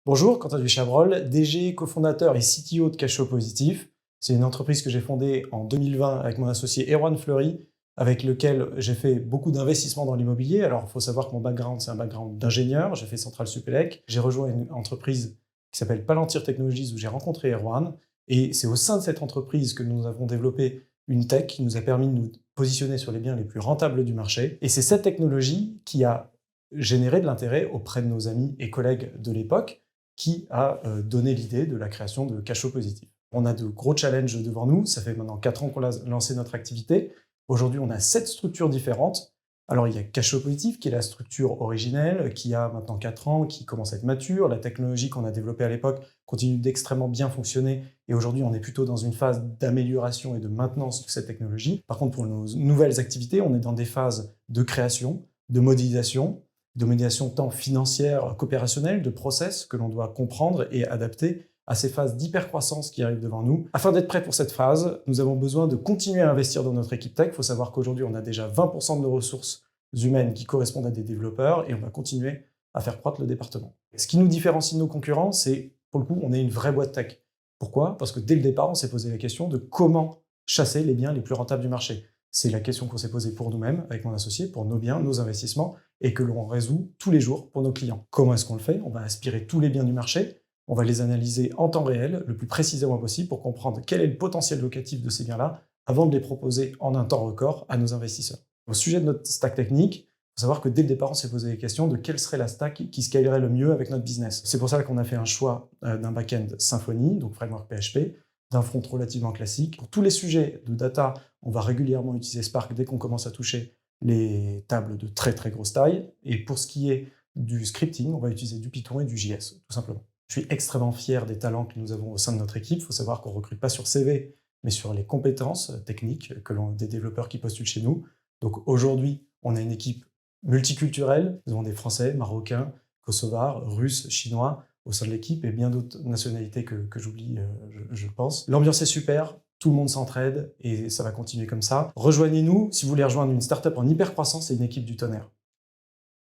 Bonjour, Quentin Duchabrol, DG, cofondateur et CTO de Cachot Positif. C'est une entreprise que j'ai fondée en 2020 avec mon associé Erwan Fleury, avec lequel j'ai fait beaucoup d'investissements dans l'immobilier. Alors, il faut savoir que mon background, c'est un background d'ingénieur. J'ai fait Centrale Supélec. J'ai rejoint une entreprise qui s'appelle Palantir Technologies où j'ai rencontré Erwan. Et c'est au sein de cette entreprise que nous avons développé une tech qui nous a permis de nous positionner sur les biens les plus rentables du marché. Et c'est cette technologie qui a généré de l'intérêt auprès de nos amis et collègues de l'époque, qui a donné l'idée de la création de Cachot Positif. On a de gros challenges devant nous, ça fait maintenant 4 ans qu'on a lancé notre activité. Aujourd'hui, on a 7 structures différentes. Alors, il y a Cachot Positif, qui est la structure originelle, qui a maintenant 4 ans, qui commence à être mature. La technologie qu'on a développée à l'époque continue d'extrêmement bien fonctionner. Et aujourd'hui, on est plutôt dans une phase d'amélioration et de maintenance de cette technologie. Par contre, pour nos nouvelles activités, on est dans des phases de création, de modélisation tant financière qu'opérationnelle, de process que l'on doit comprendre et adapter à ces phases d'hypercroissance qui arrivent devant nous. Afin d'être prêt pour cette phase, nous avons besoin de continuer à investir dans notre équipe tech. Il faut savoir qu'aujourd'hui, on a déjà 20% de nos ressources humaines qui correspondent à des développeurs et on va continuer à faire croître le département. Ce qui nous différencie de nos concurrents, c'est, pour le coup, on est une vraie boîte tech. Pourquoi? Parce que dès le départ, on s'est posé la question de comment chasser les biens les plus rentables du marché. C'est la question qu'on s'est posée pour nous-mêmes, avec mon associé, pour nos biens, nos investissements, et que l'on résout tous les jours pour nos clients. Comment est-ce qu'on le fait? On va aspirer tous les biens du marché, on va les analyser en temps réel, le plus précisément possible, pour comprendre quel est le potentiel locatif de ces biens-là, avant de les proposer en un temps record à nos investisseurs. Au sujet de notre stack technique, il faut savoir que dès le départ, on s'est posé les questions de quelle serait la stack qui scalerait le mieux avec notre business. C'est pour ça qu'on a fait un choix d'un back-end Symfony, donc framework PHP, d'un front relativement classique. Pour tous les sujets de data, on va régulièrement utiliser Spark dès qu'on commence à toucher les tables de très très grosse taille. Et pour ce qui est du scripting, on va utiliser du Python et du JS, tout simplement. Je suis extrêmement fier des talents que nous avons au sein de notre équipe. Il faut savoir qu'on ne recrute pas sur CV, mais sur les compétences techniques des développeurs qui postulent chez nous. Donc aujourd'hui, on a une équipe multiculturelle. Nous avons des Français, Marocains, Kosovars, Russes, Chinois au sein de l'équipe et bien d'autres nationalités que j'oublie, je pense. L'ambiance est super, tout le monde s'entraide et ça va continuer comme ça. Rejoignez-nous si vous voulez rejoindre une startup en hyper croissance et une équipe du tonnerre.